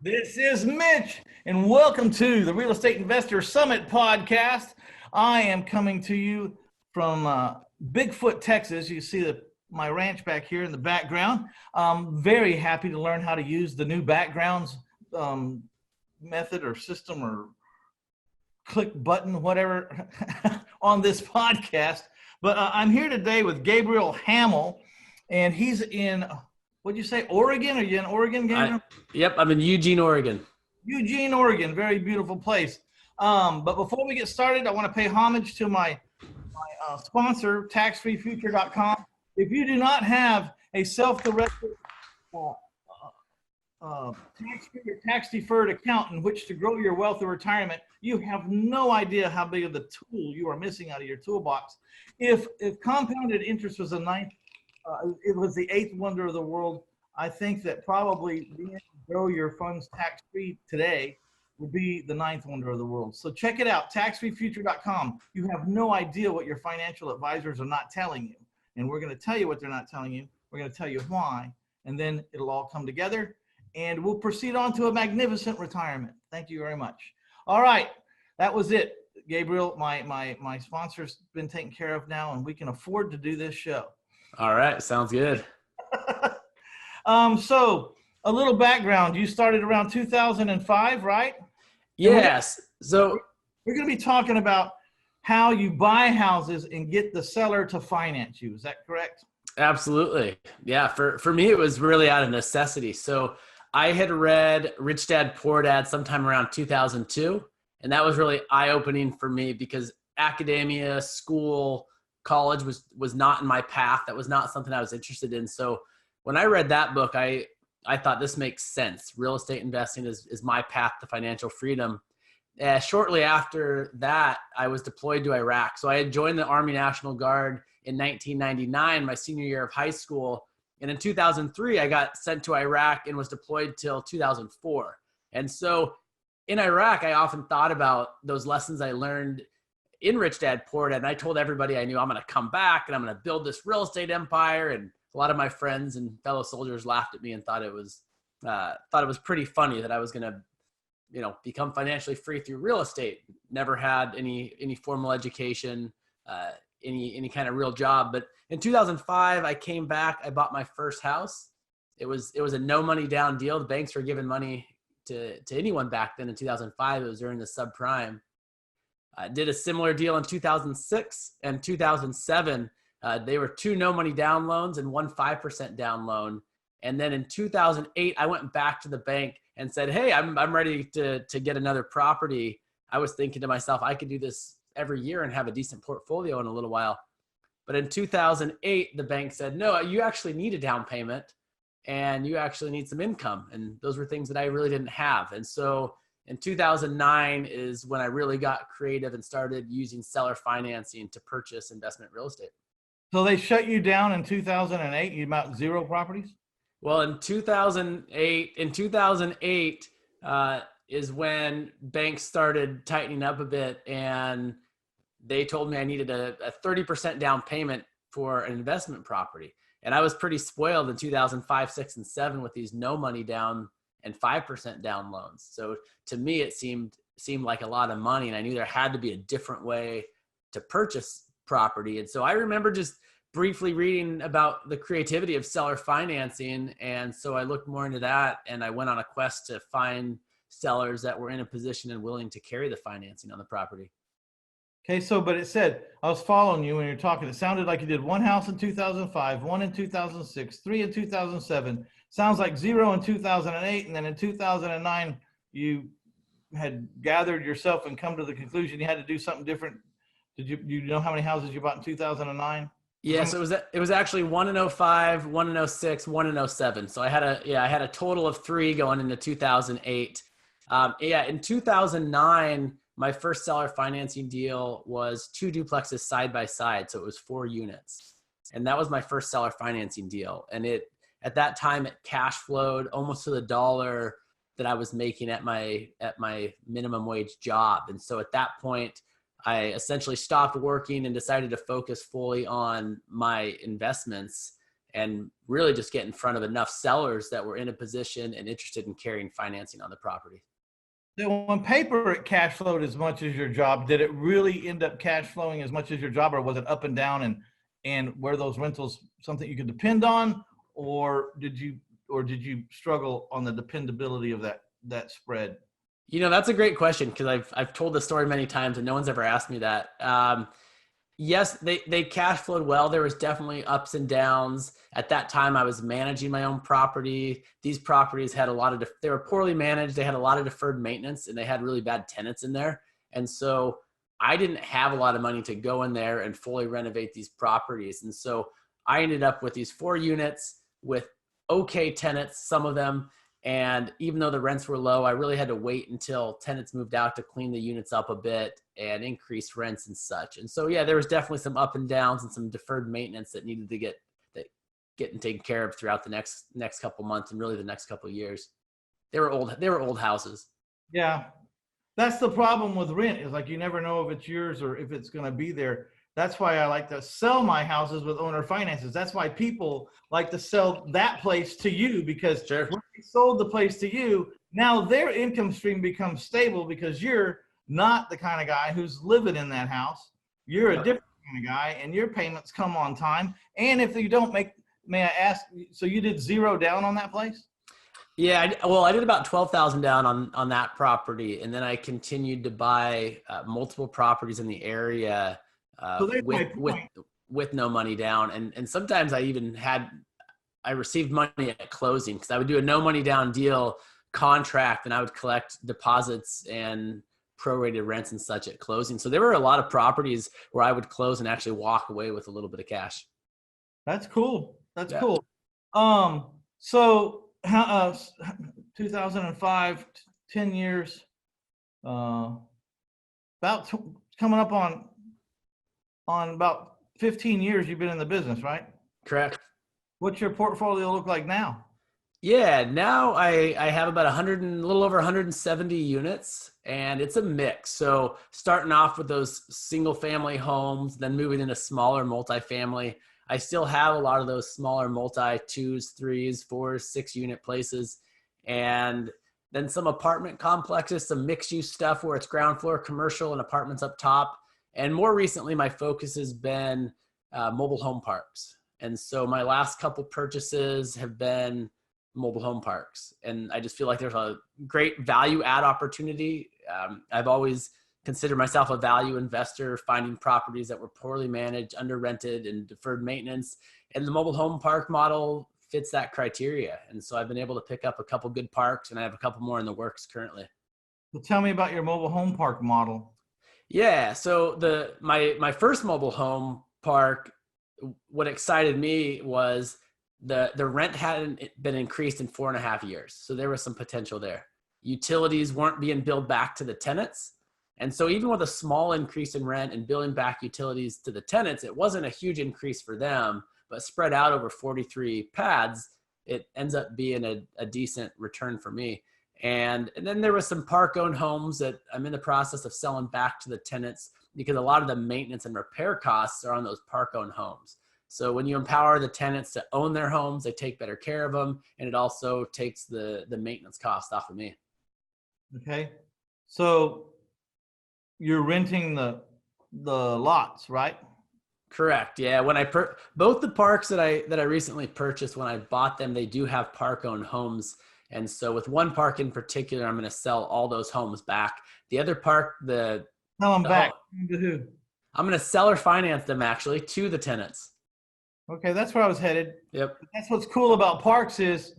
This is Mitch, and welcome to the Real Estate Investor Summit podcast. I am coming to you from Bigfoot, Texas. You see my ranch back here in the background. I'm very happy to learn how to use the new backgrounds method or system or click button, whatever, on this podcast. But I'm here today with Gabriel Hamel, and he's in, what'd you say, Oregon? Are you in Oregon, Gabriel? Yep, I'm in Eugene, Oregon. Eugene, Oregon, very beautiful place. But before we get started, I want to pay homage to my sponsor, taxfreefuture.com. If you do not have a self-directed tax-free or tax-deferred account in which to grow your wealth or retirement, you have no idea how big of the tool you are missing out of your toolbox. If compounded interest was it was the eighth wonder of the world, I think that probably being able to grow your funds tax-free today would be the ninth wonder of the world. So check it out, taxfreefuture.com. You have no idea what your financial advisors are not telling you. And we're going to tell you what they're not telling you. We're going to tell you why. And then it'll all come together. And we'll proceed on to a magnificent retirement. Thank you very much. All right. That was it. Gabriel, my sponsor's been taken care of now, and we can afford to do this show. All right. Sounds good. So a little background. You started around 2005, right? Yes. So we're going to be talking about how you buy houses and get the seller to finance you. Is that correct? absolutely. Yeah. For me, it was really out of necessity. So I had read Rich Dad, Poor Dad sometime around 2002. And that was really eye-opening for me because academia, school, college was not in my path. That was not something I was interested in. So when I read that book, I thought this makes sense. Real estate investing is my path to financial freedom. Shortly after that, I was deployed to Iraq. So I had joined the Army National Guard in 1999, my senior year of high school. And in 2003, I got sent to Iraq and was deployed till 2004. And so in Iraq, I often thought about those lessons I learned in Rich Dad, Poor Dad. And I told everybody I knew I'm going to come back and I'm going to build this real estate empire. And a lot of my friends and fellow soldiers laughed at me and thought it was pretty funny that I was going to, become financially free through real estate. Never had any formal education, any kind of real job. But in 2005, I came back. I bought my first house. It was a no money down deal. The banks were giving money to anyone back then. In 2005, it was during the subprime. I did a similar deal in 2006 and 2007. They were two no money down loans and one 5% down loan. And then in 2008, I went back to the bank and said, hey, I'm ready to get another property. I was thinking to myself, I could do this every year and have a decent portfolio in a little while. But in 2008, the bank said, no, you actually need a down payment and you actually need some income. And those were things that I really didn't have. And so in 2009 is when I really got creative and started using seller financing to purchase investment real estate. So they shut you down in 2008. You about zero properties? Well, in 2008 is when banks started tightening up a bit, and they told me I needed a 30% down payment for an investment property. And I was pretty spoiled in 2005, 6, and 7 with these no money down and 5% down loans. So to me, it seemed like a lot of money, and I knew there had to be a different way to purchase property. And so I remember just briefly reading about the creativity of seller financing. And so I looked more into that, and I went on a quest to find sellers that were in a position and willing to carry the financing on the property. Okay, but it said, I was following you when you're talking. It sounded like you did one house in 2005, one in 2006, 3 in 2007. Sounds like 0 in 2008. And then in 2009, you had gathered yourself and come to the conclusion you had to do something different. Did you know how many houses you bought in 2009? Yes, it was actually 1 in 05, 1 in 06, 1 in 07. So I had a total of 3 going into 2008. In 2009, my first seller financing deal was 2 duplexes side by side. So it was 4 units. And that was my first seller financing deal. And at that time it cash flowed almost to the dollar that I was making at my minimum wage job. And so at that point, I essentially stopped working and decided to focus fully on my investments. and really just get in front of enough sellers that were in a position and interested in carrying financing on the property. So on paper, it cash flowed as much as your job. Did it really end up cash flowing as much as your job, or was it up and down, and were those rentals something you could depend on, or did you struggle on the dependability of that spread? You know, that's a great question, because I've told the story many times and no one's ever asked me that. Yes, they cash flowed well. There was definitely ups and downs. At that time, I was managing my own property. These properties had they were poorly managed. They had a lot of deferred maintenance, and they had really bad tenants in there. And so I didn't have a lot of money to go in there and fully renovate these properties. And so I ended up with these 4 units with okay tenants, some of them. And even though the rents were low, I really had to wait until tenants moved out to clean the units up a bit and increase rents and such. And so, yeah, there was definitely some up and downs and some deferred maintenance that needed to get taken care of throughout the next couple months and really the next couple of years. They were old houses. Yeah, that's the problem with rent, is like you never know if it's yours or if it's going to be there. That's why I like to sell my houses with owner finances. That's why people like to sell that place to you, because Sure. when they sold the place to you, now their income stream becomes stable because you're not the kind of guy who's living in that house. You're a different kind of guy, and your payments come on time. And if you don't make, may I ask, so you did 0 down on that place? Yeah, I did about 12,000 down on that property, and then I continued to buy multiple properties in the area So that's my point. with no money down, and sometimes I received money at closing, because I would do a no money down deal contract, and I would collect deposits and prorated rents and such at closing. So there were a lot of properties where I would close and actually walk away with a little bit of cash. That's cool. That's Yeah. cool. So how 2005, 10 years, coming up on about 15 years you've been in the business, right? Correct. What's your portfolio look like now? Yeah, now I have about a little over 170 units, and it's a mix. So starting off with those single family homes, then moving into smaller multifamily. I still have a lot of those smaller multi 2s, 3s, 4s, 6 unit places, and then some apartment complexes, some mixed use stuff where it's ground floor commercial and apartments up top. And more recently, my focus has been mobile home parks. And so my last couple purchases have been mobile home parks. And I just feel like there's a great value add opportunity. I've always considered myself a value investor, finding properties that were poorly managed, under rented, and deferred maintenance. And the mobile home park model fits that criteria. And so I've been able to pick up a couple good parks, and I have a couple more in the works currently. So tell me about your mobile home park model. Yeah. So my first mobile home park, what excited me was the rent hadn't been increased in 4.5 years. So there was some potential there. Utilities weren't being billed back to the tenants. And so even with a small increase in rent and billing back utilities to the tenants, it wasn't a huge increase for them, but spread out over 43 pads, it ends up being a decent return for me. And then there was some park-owned homes that I'm in the process of selling back to the tenants, because a lot of the maintenance and repair costs are on those park-owned homes. So when you empower the tenants to own their homes, they take better care of them, and it also takes the maintenance cost off of me. Okay. So you're renting the lots, right? Correct. Yeah. When both the parks that I recently purchased, when I bought them, they do have park-owned homes. And so with one park in particular, I'm going to sell all those homes back. The other park, Sell them back to who? I'm going to sell or finance them actually to the tenants. Okay, that's where I was headed. Yep. That's what's cool about parks is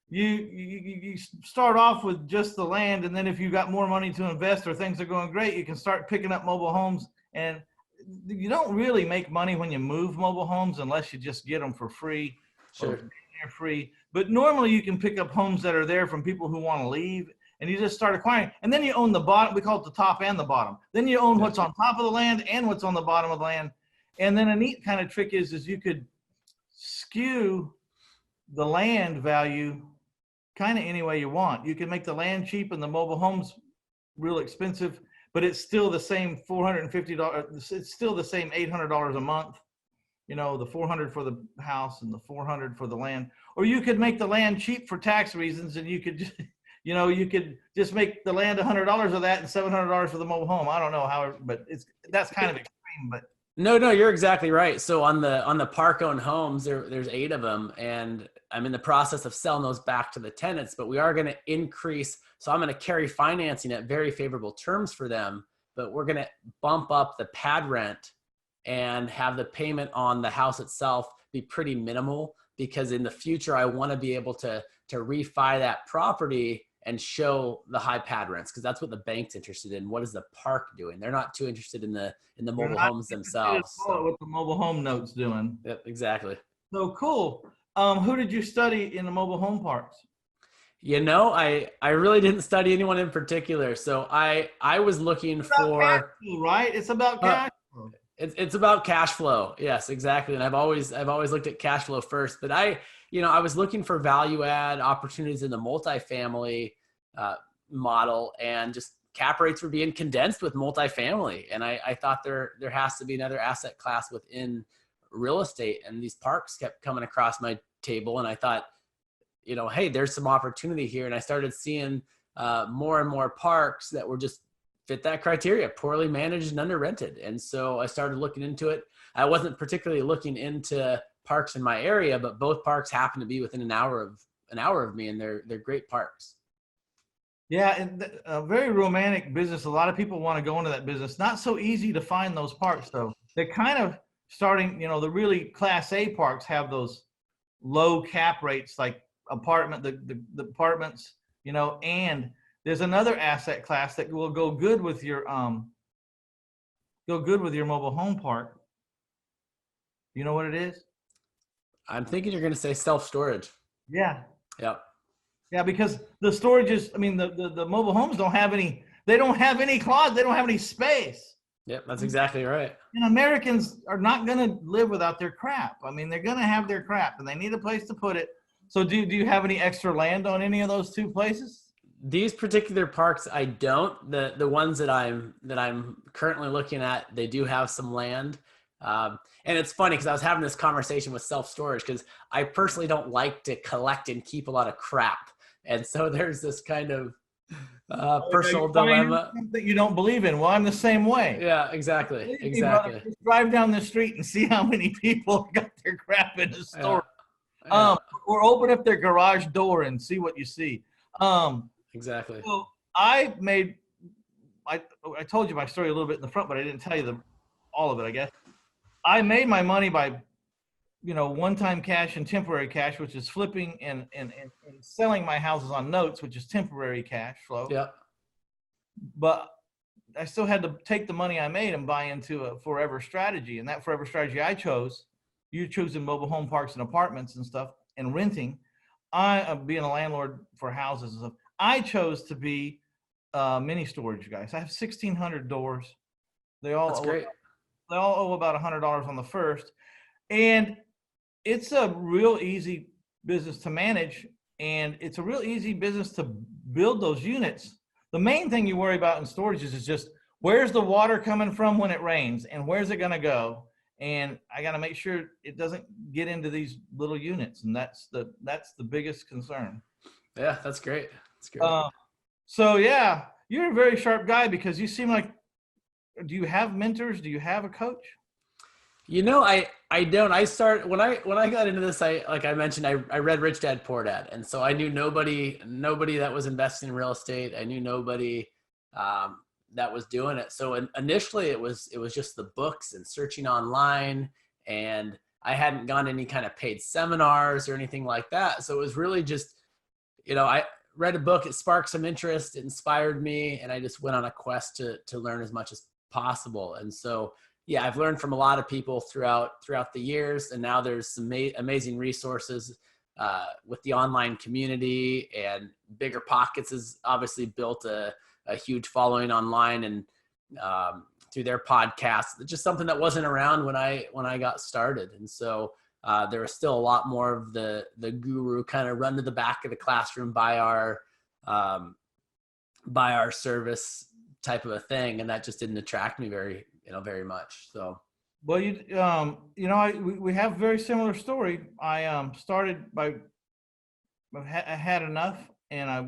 you start off with just the land, and then if you got more money to invest or things are going great, you can start picking up mobile homes. And you don't really make money when you move mobile homes unless you just get them for free. Sure. Or they're free. But normally you can pick up homes that are there from people who want to leave, and you just start acquiring. And then you own the bottom. We call it the top and the bottom. Then you own what's on top of the land and what's on the bottom of the land. And then a neat kind of trick is you could skew the land value kind of any way you want. You can make the land cheap and the mobile homes real expensive, but it's still the same $450. It's still the same $800 a month. the 400 for the house and the 400 for the land, or you could make the land cheap for tax reasons, and you could just, you could just make the land $100 of that and $700 for the mobile home. I don't know how, but that's kind of extreme, but. No, you're exactly right. So on the park owned homes, there's 8 of them, and I'm in the process of selling those back to the tenants, but we are going to increase. So I'm going to carry financing at very favorable terms for them, but we're going to bump up the pad rent and have the payment on the house itself be pretty minimal, because in the future, I want to be able to refi that property and show the high pad rents, because that's what the bank's interested in. What is the park doing? They're not too interested in the mobile homes themselves. So. What the mobile home note's doing. Yep, exactly. So cool. Who did you study in the mobile home parks? I really didn't study anyone in particular. So I was looking for cash flow, right? It's about cash flow. It's about cash flow. Yes, exactly. And I've always looked at cash flow first, but I was looking for value add opportunities in the multifamily model, and just cap rates were being condensed with multifamily. And I thought there has to be another asset class within real estate, and these parks kept coming across my table. And I thought, hey, there's some opportunity here. And I started seeing more and more parks that were just fit that criteria, poorly managed and under rented. And so I started looking into it. I wasn't particularly looking into parks in my area, but both parks happen to be within an hour of me, and they're great parks. Yeah, and a very romantic business. A lot of people want to go into that business. Not so easy to find those parks, though. They're kind of starting, the really Class A parks have those low cap rates, like the apartments, and there's another asset class that will go good with your mobile home park. You know what it is? I'm thinking you're going to say self-storage. Yeah. Yep. Yeah, because the storage is, the mobile homes don't have any closet, they don't have any space. Yep, that's exactly right. And Americans are not going to live without their crap. They're going to have their crap, and they need a place to put it. So do you have any extra land on any of those 2 places? These particular parks, I don't. The ones that I'm currently looking at, they do have some land. And it's funny because I was having this conversation with self-storage, because I personally don't like to collect and keep a lot of crap. And so there's this kind of personal dilemma that you don't believe in. Well, I'm the same way. Yeah, exactly. Just drive down the street and see how many people got their crap in the store. Yeah. Or open up their garage door and see what you see. Exactly. So I told you my story a little bit in the front, but I didn't tell you all of it, I guess. I made my money by, one-time cash and temporary cash, which is flipping and selling my houses on notes, which is temporary cash flow. Yeah. But I still had to take the money I made and buy into a forever strategy. And that forever strategy I chose, you choosing mobile home parks and apartments and stuff and renting. Being a landlord for houses and stuff, I chose to be mini storage guys. I have 1,600 doors. That's great. They all owe about $100 on the first. And it's a real easy business to manage. And it's a real easy business to build those units. The main thing you worry about in storage is just where's the water coming from when it rains, and where's it going to go? And I got to make sure it doesn't get into these little units. And that's the biggest concern. Yeah, that's great. That's great. So yeah, you're a very sharp guy, because you seem like, do you have mentors? Do you have a coach? I don't. When I got into this, like I mentioned, I read Rich Dad Poor Dad. And so I knew nobody that was investing in real estate. I knew nobody that was doing it. So initially it was just the books and searching online, and I hadn't gone to any kind of paid seminars or anything like that. So it was really just, I read a book, it sparked some interest, it inspired me, and I just went on a quest to learn as much as possible. And so, yeah, I've learned from a lot of people throughout the years, and now there's some amazing resources with the online community, and Bigger Pockets has obviously built a huge following online, and through their podcast. It's just something that wasn't around when I got started. And so there was still a lot more of the guru kind of run to the back of the classroom by our service type of a thing. And that just didn't attract me very much. So Well, we have a very similar story. I started by, I had enough, and I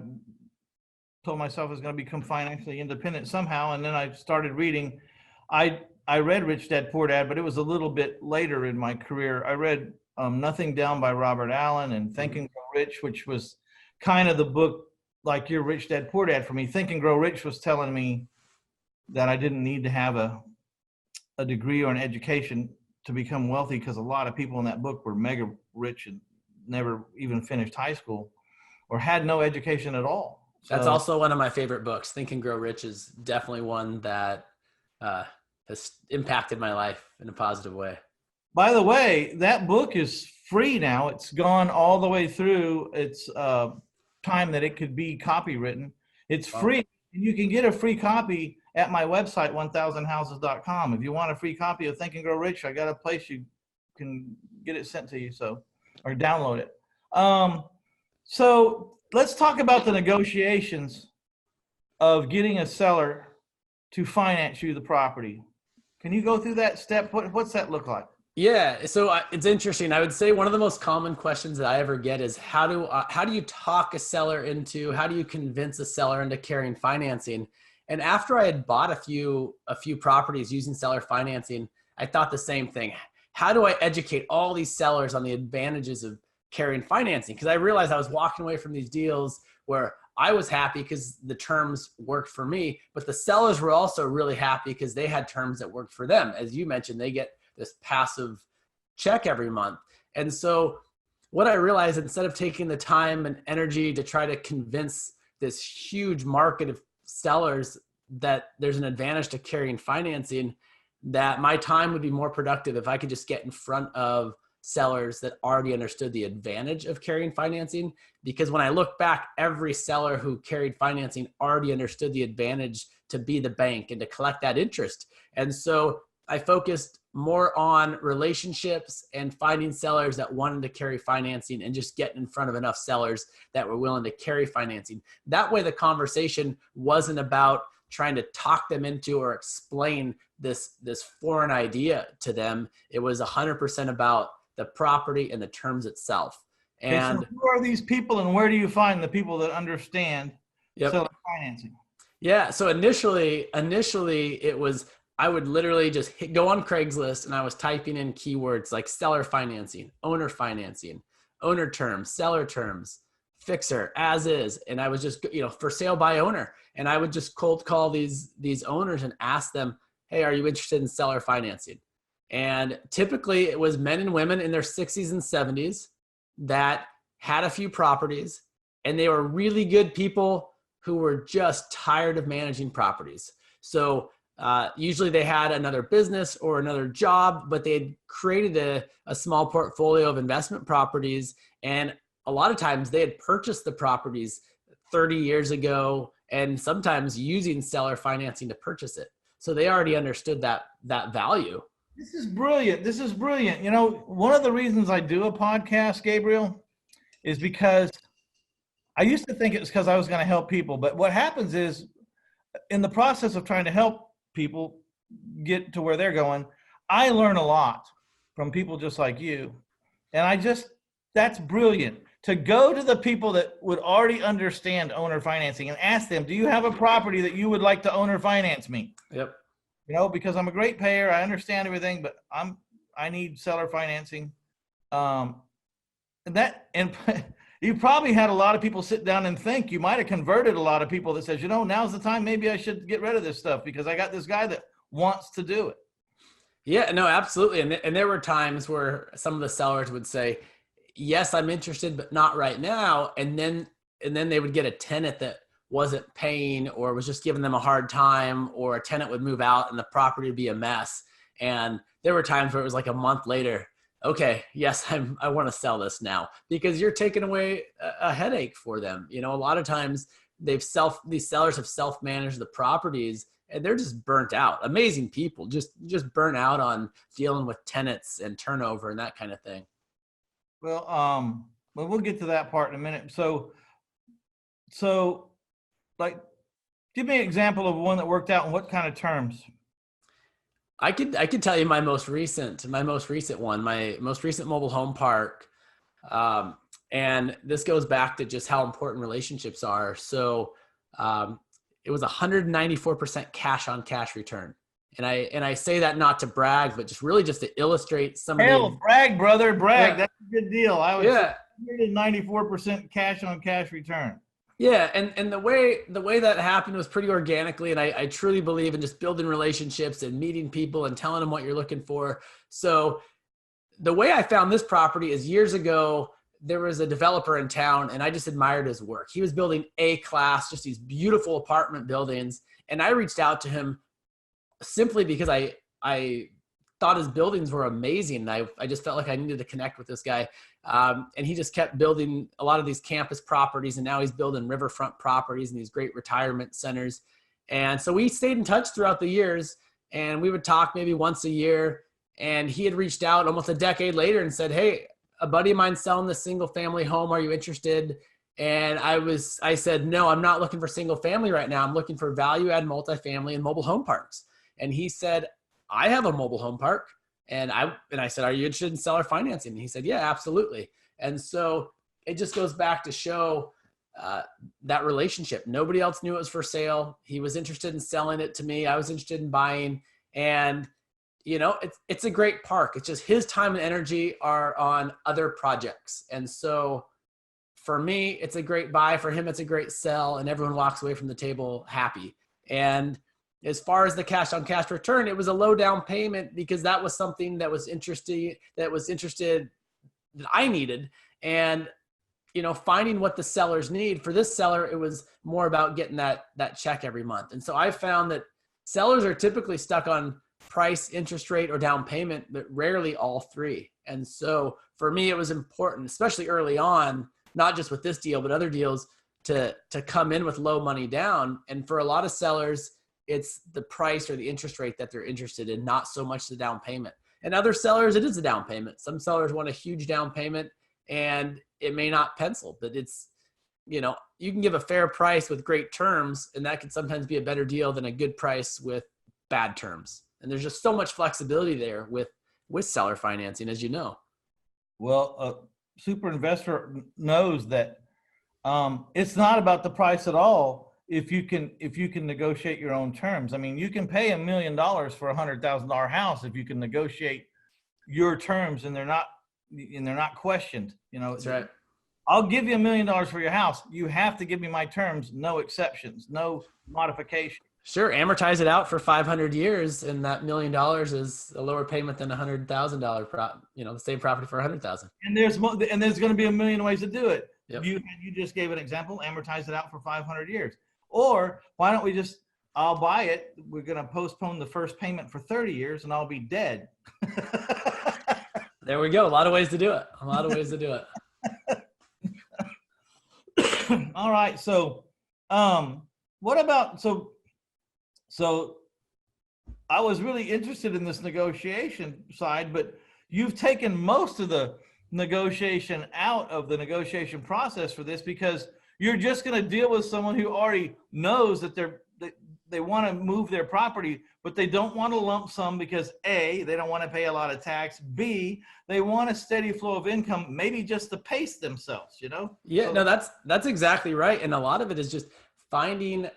told myself I was going to become financially independent somehow. And then I started reading. I read Rich Dad Poor Dad, but it was a little bit later in my career. I read Nothing Down by Robert Allen and Think and Grow Rich, which was kind of the book like your Rich Dad Poor Dad for me. Think and Grow Rich was telling me that I didn't need to have a degree or an education to become wealthy, because a lot of people in that book were mega rich and never even finished high school or had no education at all. That's So, also one of my favorite books. Think and Grow Rich is definitely one that has impacted my life in a positive way. by the way, that book is free now. It's gone all the way through its time that it could be copywritten. It's free. You can get a free copy at my website, 1000houses.com. If you want a free copy of Think and Grow Rich, I got a place you can get it sent to you, or download it. So let's talk about the negotiations of getting a seller to finance you the property. Can you go through that step? What's that look like? Yeah, so it's interesting. I would say one of the most common questions that I ever get is how do you talk a seller into, how do you convince a seller into carrying financing? And after I had bought a few properties using seller financing, I thought the same thing. How do I educate all these sellers on the advantages of carrying financing? Because I realized I was walking away from these deals where I was happy because the terms worked for me, but the sellers were also really happy because they had terms that worked for them. As you mentioned, they get this passive check every month. And so what I realized, instead of taking the time and energy to try to convince this huge market of sellers that there's an advantage to carrying financing, that my time would be more productive if I could just get in front of sellers that already understood the advantage of carrying financing. Because when I look back, every seller who carried financing already understood the advantage to be the bank and to collect that interest. And so I focused more on relationships and finding sellers that wanted to carry financing and just getting in front of enough sellers that were willing to carry financing. That way the conversation wasn't about trying to talk them into or explain this foreign idea to them. It was 100% about the property and the terms itself. And okay, so who are these people, and where do you find the people that understand seller financing? Yeah, so initially it was, I would literally just go on Craigslist and I was typing in keywords like seller financing, owner terms, seller terms, fixer, as is. And I was just, for sale by owner. And I would just cold call these owners and ask them, hey, are you interested in seller financing? And typically it was men and women in their 60s and 70s that had a few properties, and they were really good people who were just tired of managing properties. So usually they had another business or another job, but they had created a small portfolio of investment properties. And a lot of times they had purchased the properties 30 years ago and sometimes using seller financing to purchase it. So they already understood that value. This is brilliant. This is brilliant. One of the reasons I do a podcast, Gabriel, is because I used to think it was because I was going to help people. But what happens is, in the process of trying to help people get to where they're going, I learn a lot from people just like you. And that's brilliant. To go to the people that would already understand owner financing and ask them, do you have a property that you would like to owner finance me? Yep. Because I'm a great payer, I understand everything, but I need seller financing. And you probably had a lot of people sit down and think. You might have converted a lot of people that says, now's the time, maybe I should get rid of this stuff because I got this guy that wants to do it. Yeah, no, absolutely. And there were times where some of the sellers would say, yes, I'm interested, but not right now. And then they would get a tenant that wasn't paying or was just giving them a hard time, or a tenant would move out and the property would be a mess. And there were times where it was like a month later, okay, yes, I want to sell this now, because you're taking away a headache for them. A lot of times these sellers have self-managed the properties and they're just burnt out. Amazing people, just burnt out on dealing with tenants and turnover and that kind of thing. Well, we'll get to that part in a minute. So like, give me an example of one that worked out and what kind of terms. I could tell you my most recent one, my most recent mobile home park. Um, and this goes back to just how important relationships are. So um, it was 194% cash on cash return. And I say that not to brag, but just really just to illustrate some of Hell, the, brag, brother, brag. yeah, That's a good deal. I would say yeah, 194% cash on cash return. yeah. And the way that happened was pretty organically. And I truly believe in just building relationships and meeting people and telling them what you're looking for. So the way I found this property is years ago, there was a developer in town and I just admired his work. He was building A class, just these beautiful apartment buildings. And I reached out to him simply because I thought his buildings were amazing. And I just felt like I needed to connect with this guy. And he just kept building a lot of these campus properties. And now he's building riverfront properties and these great retirement centers. And so we stayed in touch throughout the years and we would talk maybe once a year. And he had reached out almost a decade later and said, "Hey, a buddy of mine selling this single family home. Are you interested?" And I said, "No, I'm not looking for single family right now. I'm looking for value add multifamily and mobile home parks." And he said, "I have a mobile home park." And I said, "Are you interested in seller financing?" And he said, "Yeah, absolutely." And so it just goes back to show that relationship. Nobody else knew it was for sale. He was interested in selling it to me. I was interested in buying. And it's a great park. It's just his time and energy are on other projects. And so for me, it's a great buy. For him, it's a great sell. And everyone walks away from the table happy. And as far as the cash on cash return, it was a low down payment because that was something that was interested that I needed. And, finding what the sellers need. For this seller, it was more about getting that check every month. And so I found that sellers are typically stuck on price, interest rate, or down payment, but rarely all three. And so for me, it was important, especially early on, not just with this deal, but other deals, to come in with low money down. And for a lot of sellers, it's the price or the interest rate that they're interested in, not so much the down payment. And other sellers, it is a down payment. Some sellers want a huge down payment and it may not pencil, but it's, you can give a fair price with great terms, and that can sometimes be a better deal than a good price with bad terms. And there's just so much flexibility there with seller financing, as you know. Well, a super investor knows that it's not about the price at all. If you can negotiate your own terms. I mean, you can pay $1 million for $100,000 house if you can negotiate your terms and they're not questioned. That's right. I'll give you $1 million for your house. You have to give me my terms, no exceptions, no modification. Sure, amortize it out for 500 years, and that $1 million is a lower payment than $100,000 the same property for $100,000. And there's going to be a million ways to do it. Yep. You just gave an example, amortize it out for 500 years. Or why don't we I'll buy it. We're going to postpone the first payment for 30 years and I'll be dead. There we go. A lot of ways to do it. All right. So, what about, so I was really interested in this negotiation side, but you've taken most of the negotiation out of the negotiation process for this because you're just going to deal with someone who already knows that they want to move their property, but they don't want a lump sum because A, they don't want to pay a lot of tax. B, they want a steady flow of income, maybe just to pace themselves, Yeah, So, no, that's exactly right. And a lot of it is just finding,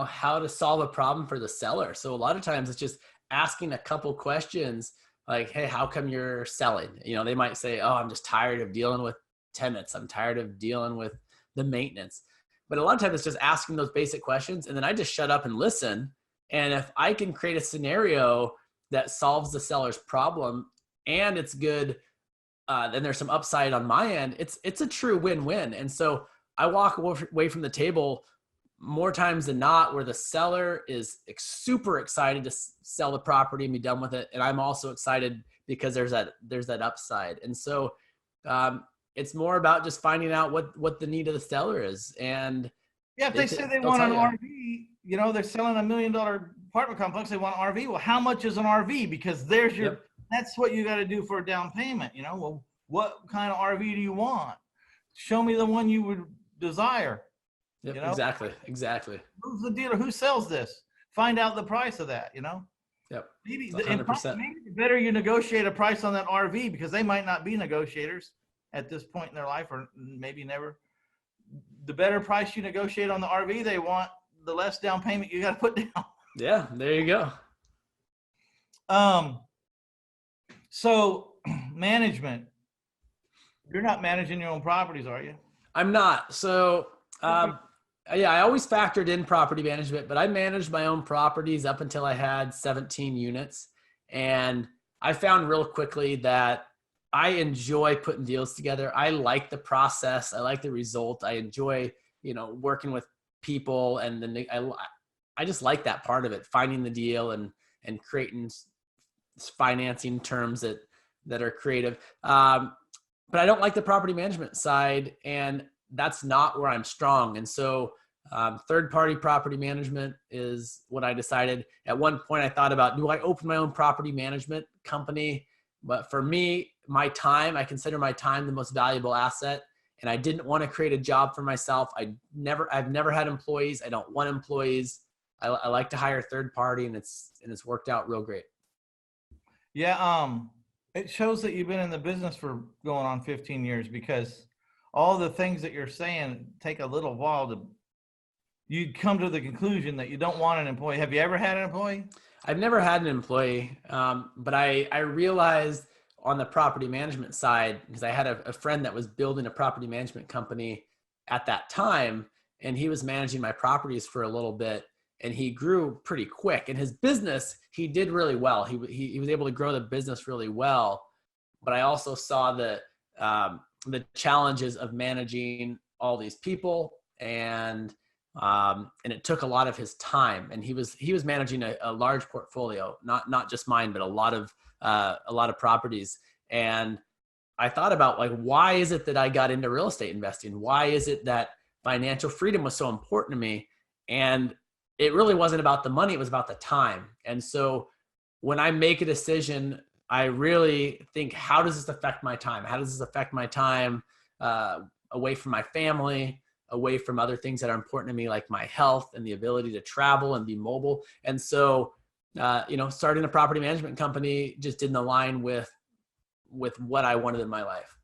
how to solve a problem for the seller. So a lot of times it's just asking a couple questions like, "Hey, how come you're selling?" They might say, "Oh, I'm just tired of dealing with tenants. I'm tired of dealing with the maintenance." But a lot of times it's just asking those basic questions. And then I just shut up and listen. And if I can create a scenario that solves the seller's problem and it's good, then there's some upside on my end. It's a true win-win. And so I walk away from the table more times than not where the seller is super excited to sell the property and be done with it. And I'm also excited because there's that upside. And so it's more about just finding out what the need of the seller is. And yeah, if they say they want an RV, they're selling $1 million apartment complex, they want an RV. Well, how much is an RV? Because that's what you got to do for a down payment. Well, what kind of RV do you want? Show me the one you would desire. Yep, exactly. Who's the dealer? Who sells this? Find out the price of that, Yep. Maybe, It's 100%. maybe better you negotiate a price on that RV because they might not be negotiators at this point in their life, or maybe never. The better price you negotiate on the RV they want, the less down payment you got to put down. Yeah, there you go. So management, you're not managing your own properties, are you? I'm not. So, yeah, I always factored in property management, but I managed my own properties up until I had 17 units. And I found real quickly that I enjoy putting deals together. I like the process. I like the result. I enjoy, working with people, and I just like that part of it, finding the deal and creating financing terms that are creative. But I don't like the property management side, and that's not where I'm strong. And so third-party property management is what I decided. At one point I thought about, do I open my own property management company? But for me, I consider my time the most valuable asset. And I didn't want to create a job for myself. I've never had employees. I don't want employees. I like to hire third party, and it's worked out real great. Yeah. It shows that you've been in the business for going on 15 years, because all the things that you're saying take a little while to, you'd come to the conclusion that you don't want an employee. Have you ever had an employee? I've never had an employee, but I realized on the property management side, because I had a friend that was building a property management company at that time, and he was managing my properties for a little bit, and he grew pretty quick. And his business, he did really well. He was able to grow the business really well. But I also saw the challenges of managing all these people, and it took a lot of his time. And he was managing a large portfolio, not just mine, but a lot of properties. And I thought about, like, why is it that I got into real estate investing? Why is it that financial freedom was so important to me? And it really wasn't about the money, it was about the time. And so when I make a decision, I really think, how does this affect my time? How does this affect my time away from my family, away from other things that are important to me, like my health and the ability to travel and be mobile? And so, starting a property management company just didn't align with what I wanted in my life.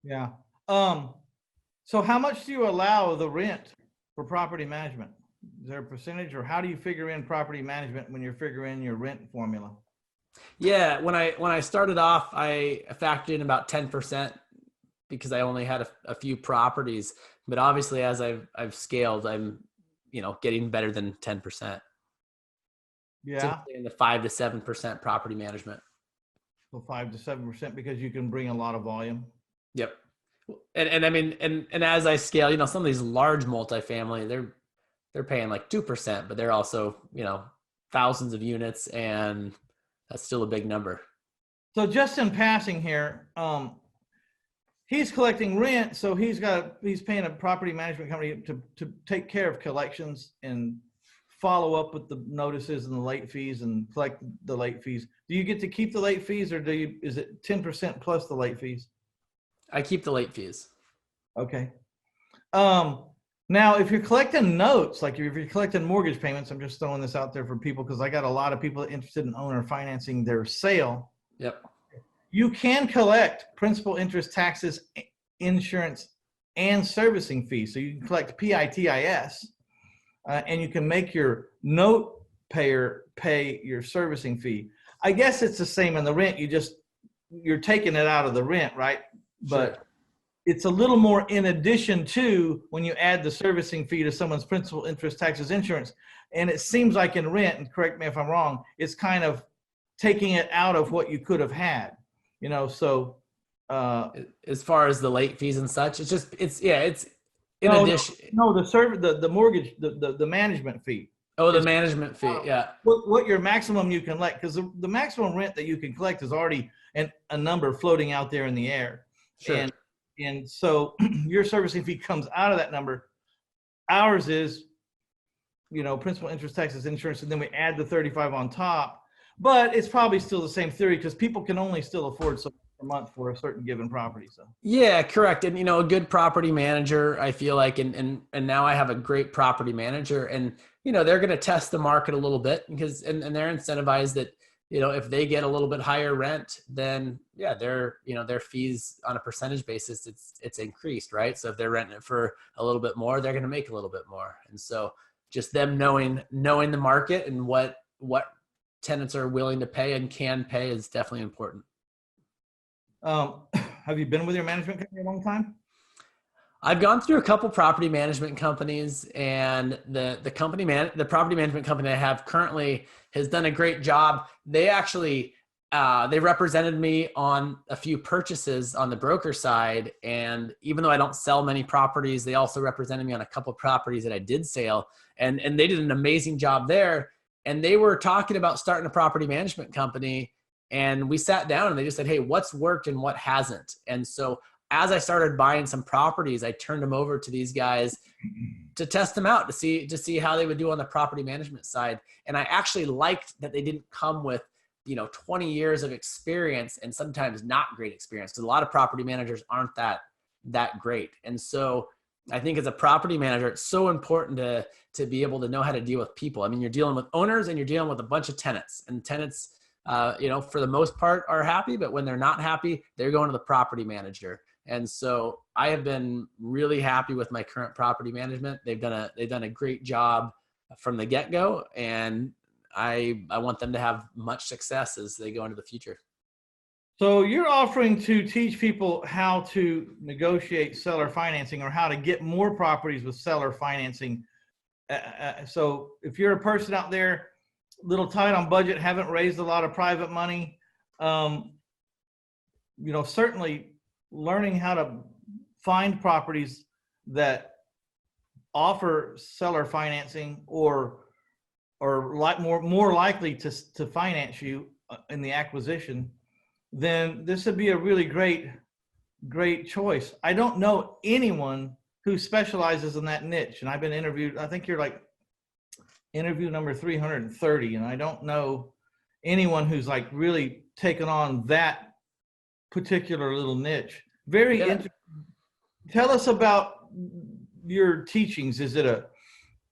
Yeah. So how much do you allow the rent for property management? Is there a percentage, or how do you figure in property management when you're figuring your rent formula? Yeah, when I started off, I factored in about 10% because I only had a few properties. But obviously, as I've scaled, I'm getting better than 10%. Yeah. Typically in the 5 to 7% property management. So 5 to 7%, because you can bring a lot of volume. Yep. And I mean, and as I scale, some of these large multifamily, they're paying like 2%, but they're also, thousands of units, and that's still a big number. So just in passing here, he's collecting rent. So he's paying a property management company to take care of collections and follow up with the notices and the late fees and collect the late fees. Do you get to keep the late fees, or is it 10% plus the late fees? I keep the late fees. Okay. Now, if you're collecting notes, like if you're collecting mortgage payments, I'm just throwing this out there for people because I got a lot of people interested in owner financing their sale. Yep. You can collect principal, interest, taxes, insurance, and servicing fees. So you can collect PITIS, and you can make your note payer pay your servicing fee. I guess it's the same in the rent. You're taking it out of the rent, right? But sure. It's a little more in addition to when you add the servicing fee to someone's principal, interest, taxes, insurance. And it seems like in rent, and correct me if I'm wrong, it's kind of taking it out of what you could have had, so. As far as the late fees and such, it's in addition. No, the mortgage, the management fee. Oh, the management fee. Yeah. What your maximum you can collect, because the maximum rent that you can collect is already a number floating out there in the air. Sure. And so your servicing fee comes out of that number. Ours is, principal, interest, taxes, insurance, and then we add the 35 on top. But it's probably still the same theory, because people can only still afford so much a month for a certain given property. So yeah, correct. And a good property manager, I feel like, and now I have a great property manager, and they're going to test the market a little bit because, and they're incentivized that, if they get a little bit higher rent, then yeah, their fees on a percentage basis, it's increased, right? So if they're renting it for a little bit more, they're going to make a little bit more. And so just them knowing the market and what tenants are willing to pay and can pay is definitely important. Have you been with your management company a long time? I've gone through a couple property management companies, and the property management company I have currently has done a great job. They actually they represented me on a few purchases on the broker side, and even though I don't sell many properties, they also represented me on a couple of properties that I did sell, and they did an amazing job there. And they were talking about starting a property management company, and we sat down and they just said, "Hey, what's worked and what hasn't?" And so as I started buying some properties, I turned them over to these guys to test them out, to see how they would do on the property management side. And I actually liked that they didn't come with, 20 years of experience and sometimes not great experience, because a lot of property managers aren't that great. And so I think as a property manager, it's so important to be able to know how to deal with people. I mean, you're dealing with owners and you're dealing with a bunch of tenants, and tenants, for the most part are happy, but when they're not happy, they're going to the property manager. And so I have been really happy with my current property management. They've done a great job from the get-go, and I want them to have much success as they go into the future. So you're offering to teach people how to negotiate seller financing, or how to get more properties with seller financing. So if you're a person out there, little tight on budget, haven't raised a lot of private money, certainly learning how to find properties that offer seller financing or more likely to finance you in the acquisition, then this would be a really great choice. I don't know anyone who specializes in that niche, and I've been interviewed. I think you're like interview number 330, and I don't know anyone who's like really taken on that particular little niche. Very interesting. Tell us about your teachings. Is it a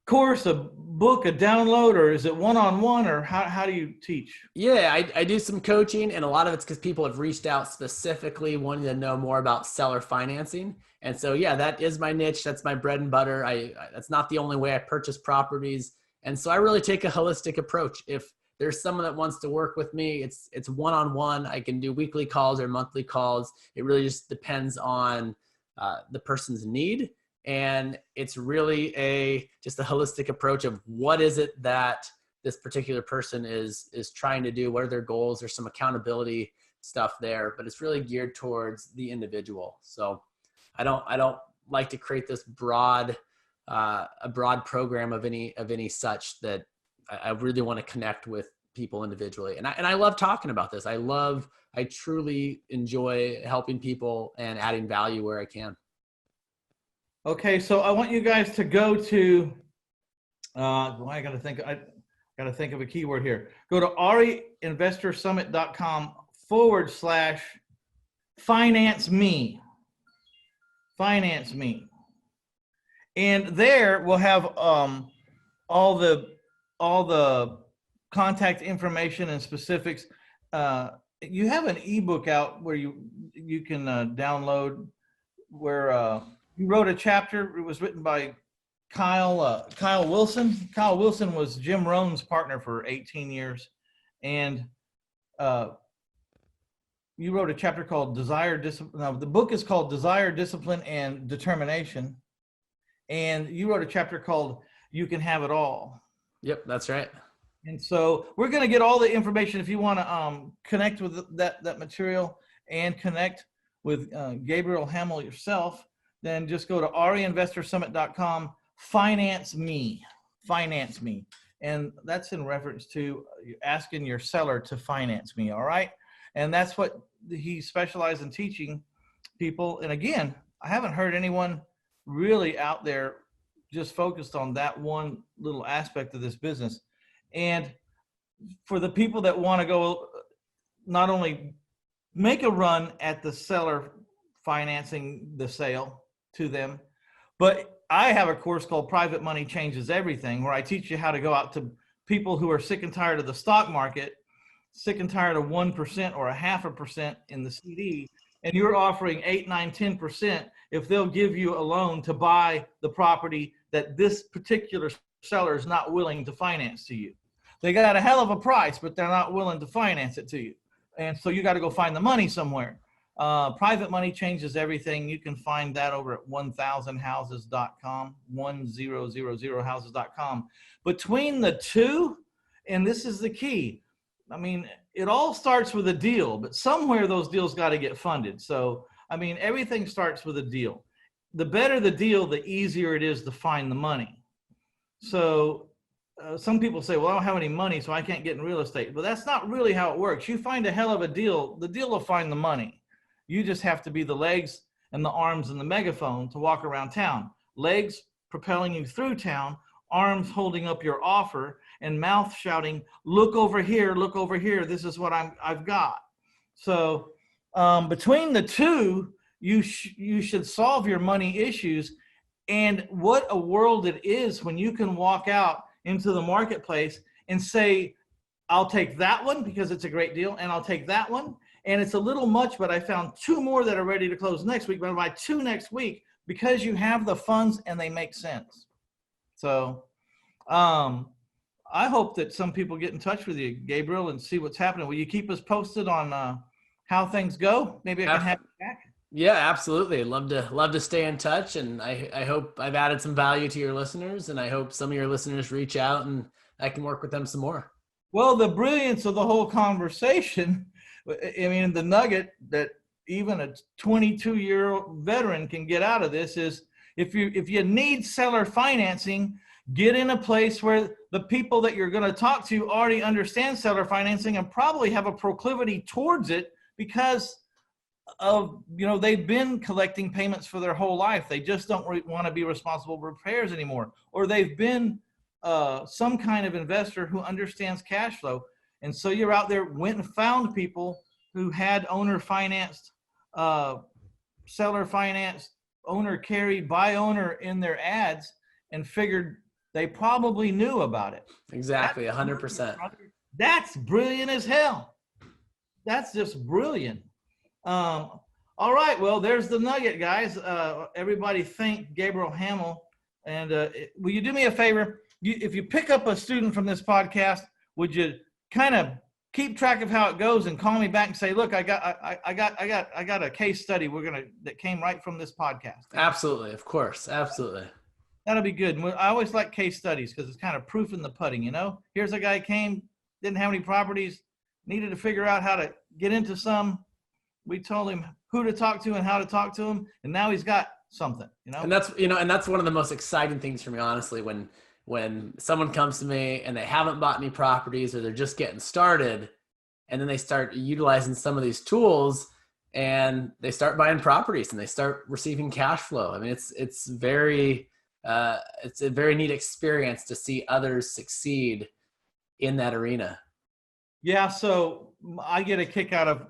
course, a book, a download, or is it one-on-one, or how do you teach? Yeah, I do some coaching, and a lot of it's because people have reached out specifically wanting to know more about seller financing. And so, yeah, that is my niche. That's my bread and butter. That's not the only way I purchase properties. And so I really take a holistic approach. If there's someone that wants to work with me, it's one-on-one. I can do weekly calls or monthly calls. It really just depends on the person's need. And it's really just a holistic approach of what is it that this particular person is trying to do? What are their goals? There's some accountability stuff there, but it's really geared towards the individual. So I don't like to create this a broad program of any such, that I really want to connect with people individually. And I love talking about this. I truly enjoy helping people and adding value where I can. Okay, so I want you guys to go to, I got to think of a keyword here. Go to ariinvestorsummit.com/finance me. Finance me. And there we'll have all the contact information and specifics. You have an ebook out where you can download, where you wrote a chapter. It was written by Kyle Wilson. Kyle Wilson was Jim Rohn's partner for 18 years. And you wrote a chapter called Desire, Discipline. Now, the book is called Desire, Discipline, and Determination. And you wrote a chapter called You Can Have It All. Yep, that's right. And so we're going to get all the information. If you want to connect with that material and connect with Gabriel Hamel yourself, then just go to ariinvestorsummit.com, finance me. And that's in reference to asking your seller to finance me, all right? And that's what he specializes in teaching people. And again, I haven't heard anyone really out there just focused on that one little aspect of this business. And for the people that want to go not only make a run at the seller financing the sale to them, but I have a course called Private Money Changes Everything, where I teach you how to go out to people who are sick and tired of the stock market, sick and tired of 1% or 0.5% in the CD, and you're offering 8, 9, 10% if they'll give you a loan to buy the property that this particular seller is not willing to finance to you. They got a hell of a price, but they're not willing to finance it to you. And so you got to go find the money somewhere. Private Money Changes Everything. You can find that over at 1000houses.com, 1000houses.com. Between the two, and this is the key, I mean, it all starts with a deal, but somewhere those deals got to get funded. So, I mean, everything starts with a deal. The better the deal, the easier it is to find the money. So some people say, well, I don't have any money, so I can't get in real estate. But that's not really how it works. You find a hell of a deal, the deal will find the money. You just have to be the legs and the arms and the megaphone to walk around town. Legs propelling you through town, arms holding up your offer, and mouth shouting, look over here, this is what I've got. So between the two, you should solve your money issues. And what a world it is when you can walk out into the marketplace and say, I'll take that one because it's a great deal, and I'll take that one. And it's a little much, but I found 2 more that are ready to close next week, but I'll buy 2 next week because you have the funds and they make sense. So I hope that some people get in touch with you, Gabriel, and see what's happening. Will you keep us posted on how things go? Maybe I can have you back. Yeah, absolutely. Love to stay in touch, and I hope I've added some value to your listeners, and I hope some of your listeners reach out and I can work with them some more. Well, the brilliance of the whole conversation, I mean, the nugget that even a 22-year-old veteran can get out of this is if you need seller financing, get in a place where the people that you're going to talk to already understand seller financing and probably have a proclivity towards it because of, they've been collecting payments for their whole life. They just don't want to be responsible for repairs anymore. Or they've been some kind of investor who understands cash flow. And so you're out there, went and found people who had owner financed, seller financed, owner carried by owner in their ads and figured they probably knew about it. Exactly, 100%. That's brilliant as hell. That's just brilliant. All right, well, there's the nugget, guys. Everybody thank Gabriel Hamel. And will you do me a favor? If you pick up a student from this podcast, would you kind of keep track of how it goes and call me back and say, look, I got a case study that came right from this podcast. Absolutely, of course, absolutely. That'll be good. And I always like case studies because it's kind of proof in the pudding, Here's a guy came, didn't have any properties, needed to figure out how to get into some. We told him who to talk to and how to talk to him, and now he's got something, And that's one of the most exciting things for me, honestly, when someone comes to me and they haven't bought any properties or they're just getting started, and then they start utilizing some of these tools and they start buying properties and they start receiving cash flow. I mean, it's a very neat experience to see others succeed in that arena. Yeah, so I get a kick out of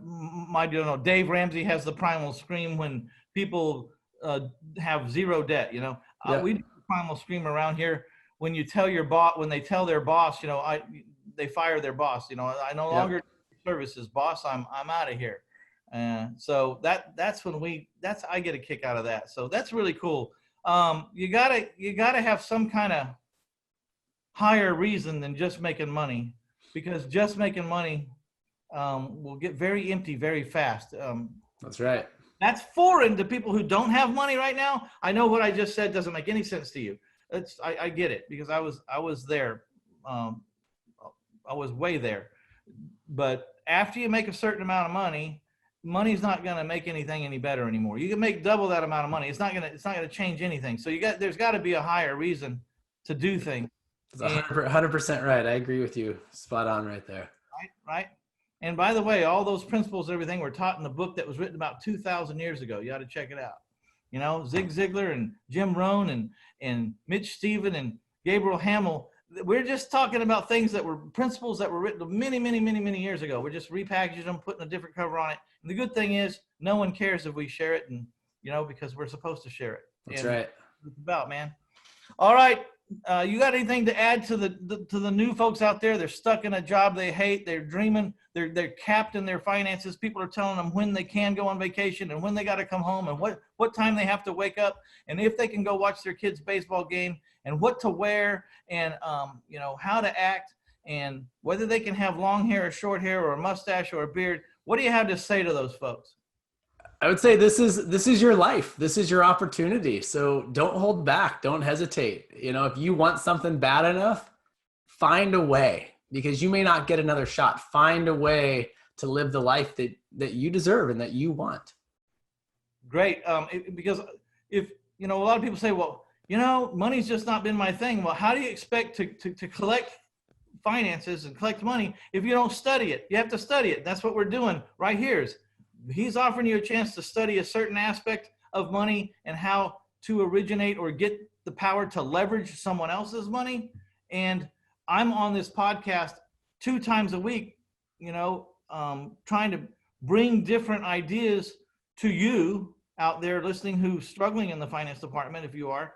Dave Ramsey has the primal scream when people have zero debt. Yeah. We do the primal scream around here when you tell your boss, when they tell their boss, they fire their boss. I no longer do services, boss. I'm out of here. So that's when I get a kick out of that. So that's really cool. You gotta have some kind of higher reason than just making money. Because just making money will get very empty very fast. That's right. That's foreign to people who don't have money right now. I know what I just said doesn't make any sense to you. I get it because I was there. I was way there. But after you make a certain amount of money, money's not going to make anything any better anymore. You can make double that amount of money. It's not going to change anything. So there's got to be a higher reason to do things. 100% right. I agree with you. Spot on right there. Right. And by the way, all those principles, everything were taught in the book that was written about 2,000 years ago. You ought to check it out. Zig Ziglar and Jim Rohn and Mitch Stephen and Gabriel Hamel. We're just talking about things that were principles that were written many, many, many, many years ago. We're just repackaging them, putting a different cover on it. And the good thing is no one cares if we share it and, because we're supposed to share it. That's right. what it's about, man. All right. You got anything to add to the new folks out there? They're stuck in a job they hate. They're dreaming. They're capped in their finances. People are telling them when they can go on vacation and when they got to come home and what time they have to wake up and if they can go watch their kids' baseball game and what to wear and how to act and whether they can have long hair or short hair or a mustache or a beard. What do you have to say to those folks? I would say this is your life. This is your opportunity. So don't hold back. Don't hesitate. If you want something bad enough, find a way, because you may not get another shot. Find a way to live the life that you deserve and that you want. Great. Because if, a lot of people say, well, money's just not been my thing. Well, how do you expect to collect finances and collect money if you don't study it? You have to study it. That's what we're doing right here. He's offering you a chance to study a certain aspect of money and how to originate or get the power to leverage someone else's money. And I'm on this podcast 2 times a week, trying to bring different ideas to you out there listening who's struggling in the finance department. If you are,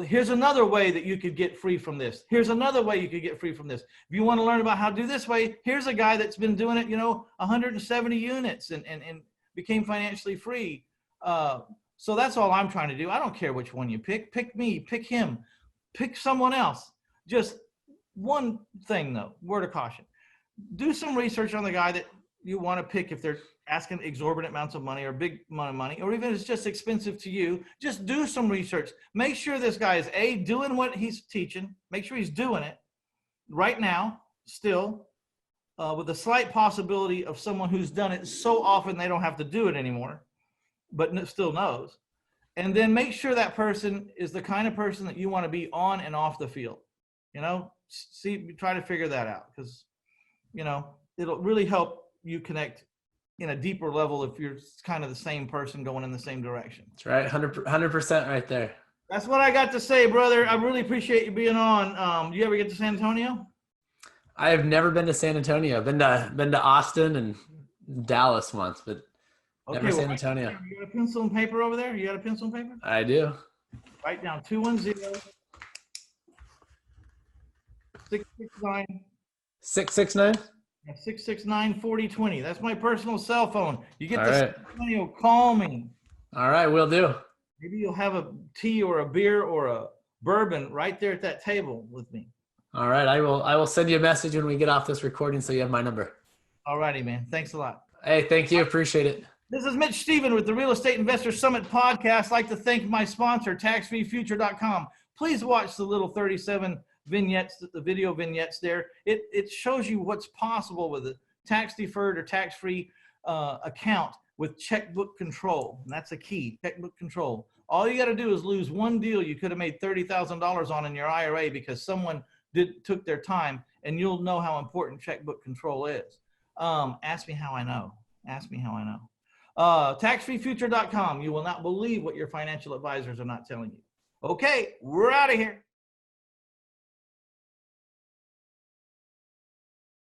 here's another way that you could get free from this. Here's another way you could get free from this. If you want to learn about how to do this way, here's a guy that's been doing it, 170 units and became financially free. So that's all I'm trying to do. I don't care which one you pick. Pick me, pick him, pick someone else. Just one thing though, word of caution. Do some research on the guy that you want to pick if they're asking exorbitant amounts of money or big amount of money, or even if it's just expensive to you. Just do some research. Make sure this guy is doing what he's teaching. Make sure he's doing it right now, still, with a slight possibility of someone who's done it so often they don't have to do it anymore, but still knows. And then make sure that person is the kind of person that you want to be on and off the field. Try to figure that out, because, it'll really help you connect in a deeper level if you're kind of the same person going in the same direction. That's right. 100% right there. That's what I got to say, brother. I really appreciate you being on. Do you ever get to San Antonio? I have never been to San Antonio. I've been to Austin and Dallas once, but never San Antonio. You got a pencil and paper over there? You got a pencil and paper? I do. Write down 210 669 669 669-4020. That's my personal cell phone. You get All the right. San Antonio, call me. All right, will do. Maybe you'll have a tea or a beer or a bourbon right there at that table with me. All right, I will send you a message when we get off this recording so you have my number. All righty, man. Thanks a lot. Hey, thank you. Appreciate it. This is Mitch Stephen with the Real Estate Investor Summit podcast. I'd like to thank my sponsor, taxfreefuture.com. Please watch the little 37 vignettes, the video vignettes there. It shows you what's possible with a tax deferred or tax-free account with checkbook control. And that's a key, checkbook control. All you got to do is lose one deal you could have made $30,000 on in your IRA because someone took their time, and you'll know how important checkbook control is. Ask me how I know. Ask me how I know. Taxfreefuture.com. You will not believe what your financial advisors are not telling you. Okay, we're out of here.